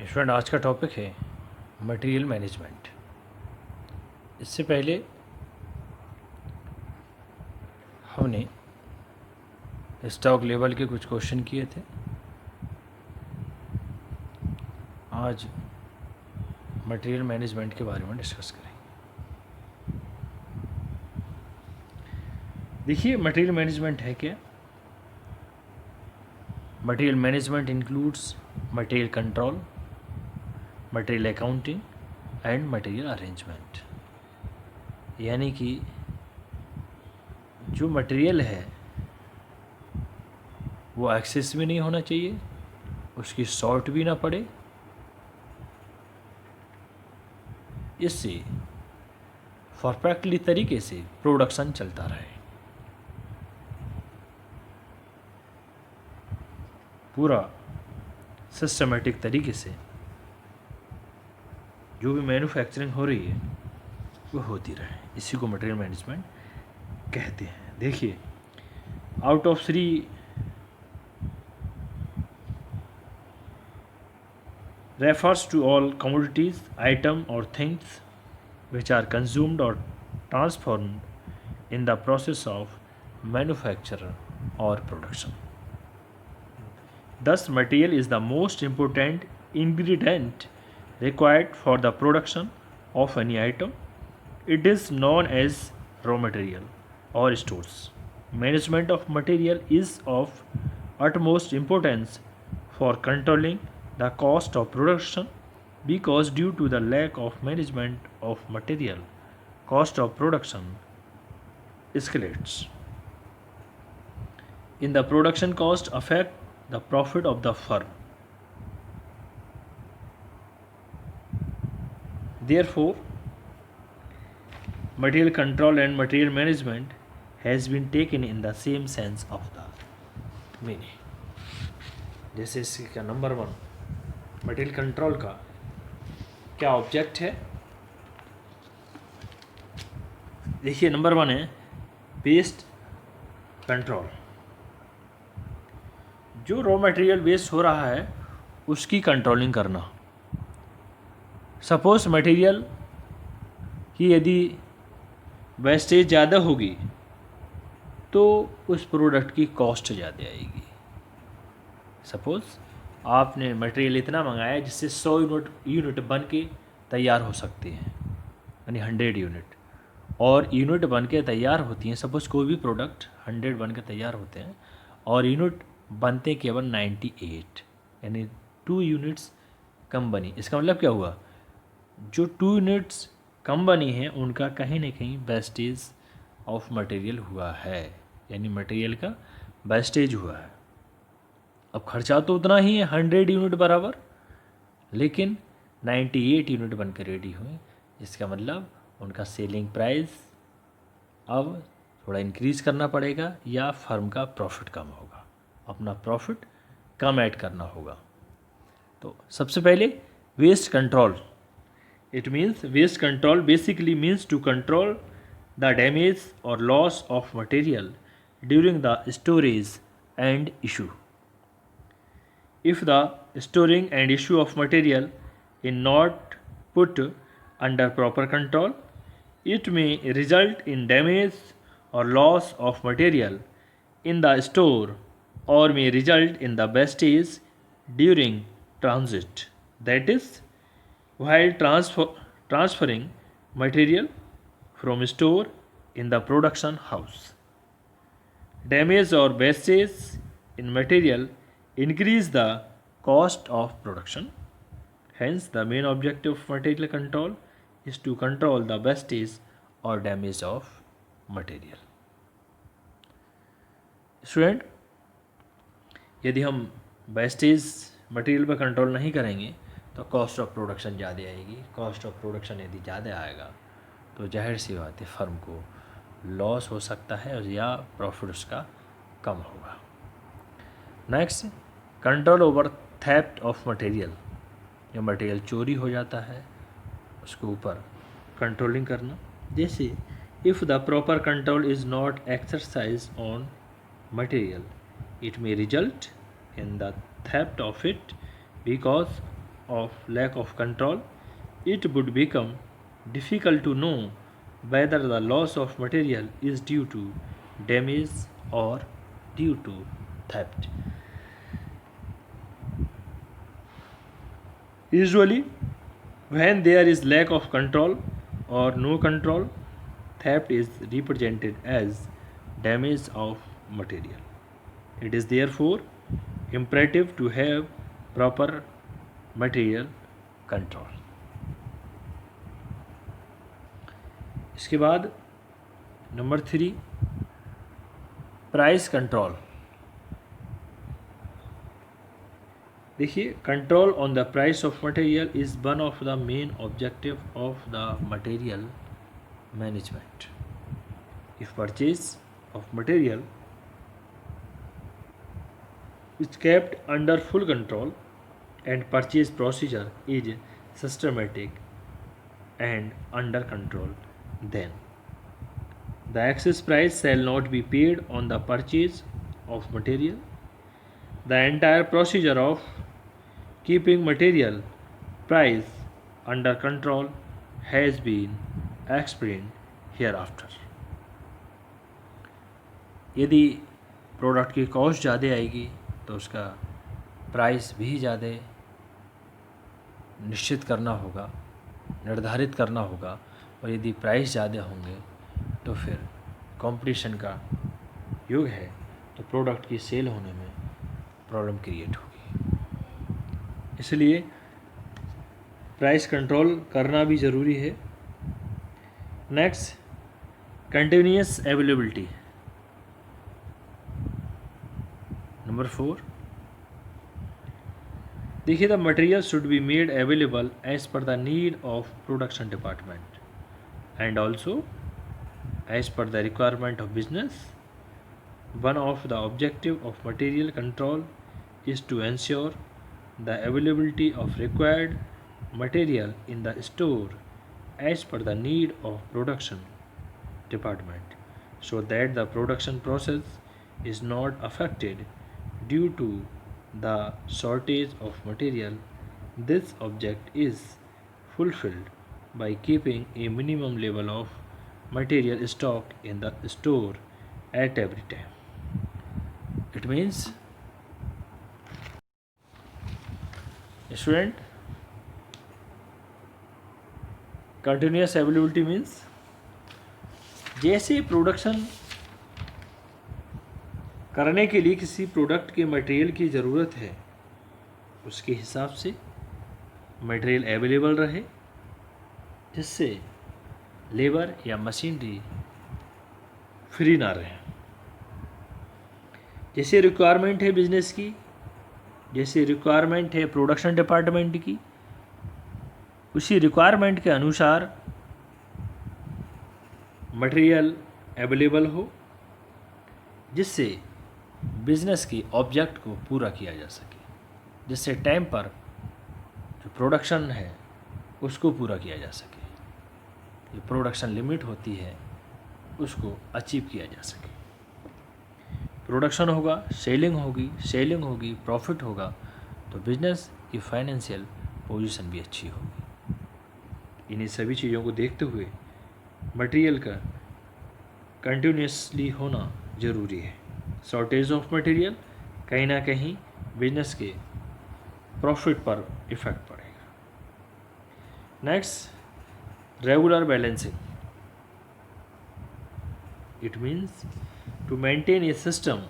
Student, आज का topic है मटेरियल मैनेजमेंट। इससे पहले हमने स्टॉक लेवल के कुछ क्वेश्चन किए थे। आज मटेरियल मैनेजमेंट के बारे में डिस्कस करेंगे। देखिए, मटेरियल मैनेजमेंट है क्या। Material management includes material control, material accounting and material arrangement. यानी कि जो मटेरियल है वो एक्सेस भी नहीं होना चाहिए, उसकी शॉर्ट भी ना पड़े, इससे परफेक्टली तरीके से प्रोडक्शन चलता रहे। पूरा सिस्टमेटिक तरीके से जो भी मैन्युफैक्चरिंग हो रही है वो होती रहे, इसी को मटेरियल मैनेजमेंट कहते हैं। देखिए, out of 3 refers to all commodities, item or things which are consumed or transformed in the process of manufacture or production. Thus, material is the most important ingredient required for the production of any item. It is known as raw material or stores. Management of material is of utmost importance for controlling the cost of production, because due to the lack of management of material, cost of production escalates. In the production cost affect the profit of the firm. Therefore, material control and material management has been taken in the same sense of the meaning. जैसे इसका number 1 material control का क्या object है। देखिए, number 1 है waste control. जो raw material waste हो रहा है उसकी कंट्रोलिंग करना। सपोज मटेरियल की यदि वेस्टेज ज़्यादा होगी तो उस प्रोडक्ट की कॉस्ट ज़्यादा आएगी। सपोज आपने मटेरियल इतना मंगाया जिससे 100 यूनिट बन के तैयार हो सकते हैं, यानी 100 यूनिट, और यूनिट बन के तैयार होती हैं। सपोज कोई भी प्रोडक्ट 100 बन के तैयार होते हैं और यूनिट बनते केवल 98, यानी 2 यूनिट्स कम बनी। इसका मतलब क्या हुआ, जो 2 यूनिट्स कम बनी हैं उनका कहीं ना कहीं वेस्टेज ऑफ मटेरियल हुआ है, यानी मटेरियल का वेस्टेज हुआ है। अब खर्चा तो उतना ही है 100 यूनिट बराबर, लेकिन 98 यूनिट बनकर रेडी हुए। इसका मतलब उनका सेलिंग प्राइस अब थोड़ा इंक्रीज़ करना पड़ेगा या फर्म का प्रॉफिट कम होगा, अपना प्रॉफिट कम ऐड करना होगा। तो सबसे पहले waste control. It means waste control basically means to control the damage और loss of material during the storage and issue. If the storing and issue of material is not put under proper control, it may result in damage or loss of material in the store, or may result in the wastage during transit, that is, while transferring material from store in the production house. Damage or wastage in material increase the cost of production. Hence, the main objective of material control is to control the wastage or damage of material. Student, यदि हम wastage material पर control नहीं करेंगे तो cost of production ज़्यादा आएगी। Cost of production यदि ज़्यादा आएगा तो जाहिर सी बात है फर्म को लॉस हो सकता है या प्रॉफिट उसका कम होगा। Next, control over theft of material. या मटेरियल चोरी हो जाता है उसके ऊपर कंट्रोलिंग करना। जैसे if the proper control is not exercise on material, it may result in the theft of it, because of lack of control, it would become difficult to know whether the loss of material is due to damage or due to theft. Usually, when there is lack of control or no control, theft is represented as damage of material. It is therefore imperative to have proper material control. इसके बाद number 3, price control. देखिए, control on the price of material is one of the main objective of the material management. If purchase of material is kept under full control and purchase procedure is systematic and under control, then the excess price shall not be paid on the purchase of material. The entire procedure of keeping material price under control has been explained hereafter. यदि product की cost ज़्यादा आएगी तो उसका price भी ज़्यादा निश्चित करना होगा, निर्धारित करना होगा. और यदि प्राइस ज़्यादा होंगे तो फिर कंपटीशन का युग है, तो प्रोडक्ट की सेल होने में प्रॉब्लम क्रिएट होगी. इसलिए प्राइस कंट्रोल करना भी ज़रूरी है. Next, continuous availability. नंबर 4, देखिए, the material should be made available as per the need of production department and also as per the requirement of business. One of the objective of material control is to ensure the availability of required material in the store as per the need of production department, so that the production process is not affected due to the shortage of material. This object is fulfilled by keeping a minimum level of material stock in the store at every time. It means, student, continuous availability means जैसे production करने के लिए किसी product के material की ज़रूरत है, उसके हिसाब से मटेरियल अवेलेबल रहे, जिससे लेबर या मशीनरी फ्री ना रहे. जैसे रिक्वायरमेंट है बिजनेस की, जैसे रिक्वायरमेंट है प्रोडक्शन डिपार्टमेंट की, उसी रिक्वायरमेंट के अनुसार मटेरियल अवेलेबल हो, जिससे बिजनेस की ऑब्जेक्ट को पूरा किया जा सके, जिससे टाइम पर जो प्रोडक्शन है उसको पूरा किया जा सके, जो प्रोडक्शन लिमिट होती है उसको अचीव किया जा सके. प्रोडक्शन होगा, सेलिंग होगी, प्रॉफिट होगा, तो बिजनेस की फाइनेंशियल पोजीशन भी अच्छी होगी. इन्हीं सभी चीज़ों को देखते हुए मटेरियल का कंटिन्यूसली होना ज़रूरी है. शॉर्टेज ऑफ मटेरियल कहीं ना कहीं बिजनेस के प्रॉफिट पर इफ़ेक्ट पड़ेगा. Next, regular balancing. It means to maintain a system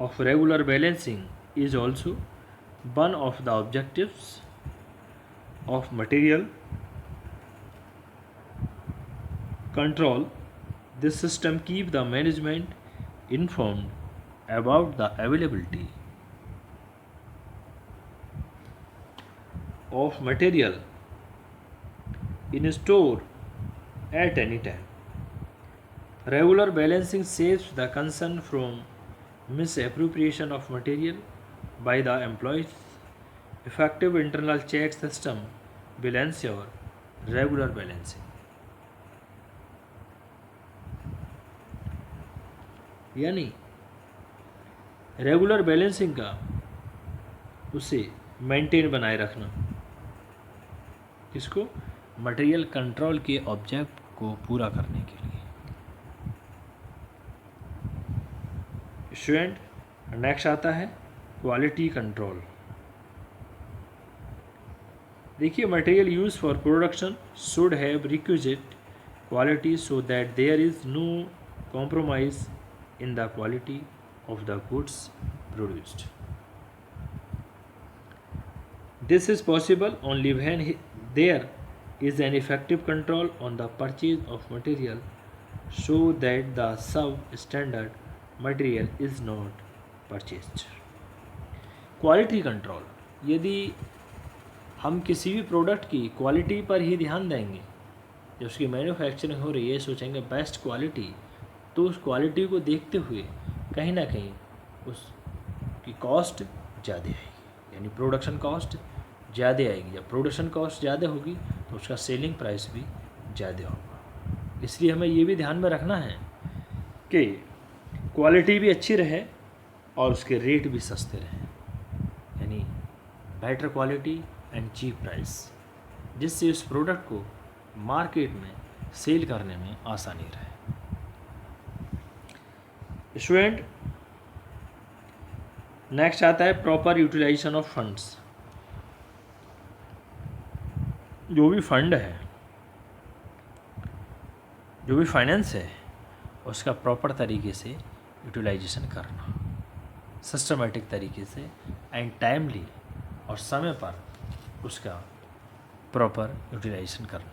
of regular balancing is also one of the objectives of material control. This system keeps the management informed about the availability of material in store at any time. Regular balancing saves the concern from misappropriation of material by the employees. Effective internal check system will ensure regular balancing. यानी regular balancing का उसे maintain बनाए रखना, किसको, material control के object को पूरा करने के लिए। स्टूडेंट, नेक्स्ट आता है क्वालिटी कंट्रोल। देखिए, material use for production should have requisite quality so that there is no compromise in the quality of the goods produced. This is possible only when there is an effective control on the purchase of material so that the substandard material is not purchased. Quality control, यदि हम किसी भी product की quality पर ही ध्यान देंगे, जब उसकी मैन्युफैक्चरिंग हो रही है, सोचेंगे बेस्ट क्वालिटी, तो उस क्वालिटी को देखते हुए कहीं ना कहीं उसकी कॉस्ट ज़्यादा आएगी, यानी प्रोडक्शन कॉस्ट ज़्यादा आएगी। जब प्रोडक्शन कॉस्ट ज़्यादा होगी तो उसका सेलिंग प्राइस भी ज़्यादा होगा। इसलिए हमें ये भी ध्यान में रखना है कि क्वालिटी भी अच्छी रहे और उसके रेट भी सस्ते रहें, यानी better quality and cheap price, जिससे उस प्रोडक्ट को मार्केट में सेल करने में आसानी रहे। स्टूडेंट, नेक्स्ट आता है प्रॉपर यूटिलाइजेशन ऑफ फंड्स। जो भी फंड है, जो भी फाइनेंस है, उसका प्रॉपर तरीके से यूटिलाइजेशन करना, सिस्टमेटिक तरीके से एंड टाइमली और समय पर उसका प्रॉपर यूटिलाइजेशन करना।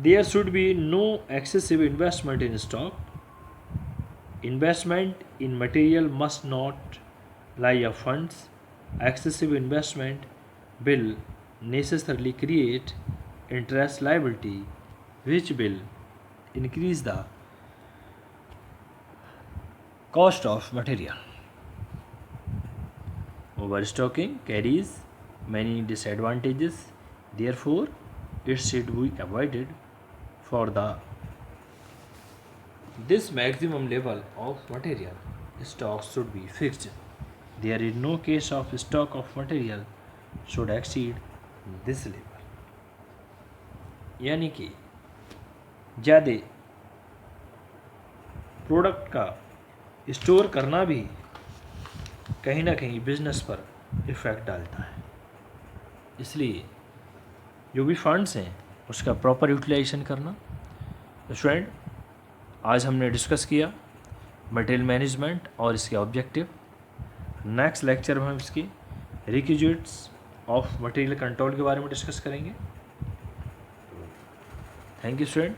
There should be no excessive investment in stock. Investment in material must not lie of funds. Excessive investment will necessarily create interest liability, which will increase the cost of material. Overstocking carries many disadvantages. Therefore, it should be avoided. For this maximum level of material, stock should be fixed. There is no case of stock of material should exceed this level. यानी कि ज़्यादा product का store करना भी कहीं ना कहीं business पर इफ़ेक्ट डालता है। इसलिए जो भी फंड्स हैं उसका प्रॉपर यूटिलाइजेशन करना। स्टूडेंट, आज हमने डिस्कस किया मटेरियल मैनेजमेंट और इसके ऑब्जेक्टिव। नेक्स्ट लेक्चर में हम इसके रिक्विजिट्स ऑफ मटेरियल कंट्रोल के बारे में डिस्कस करेंगे। Thank you student.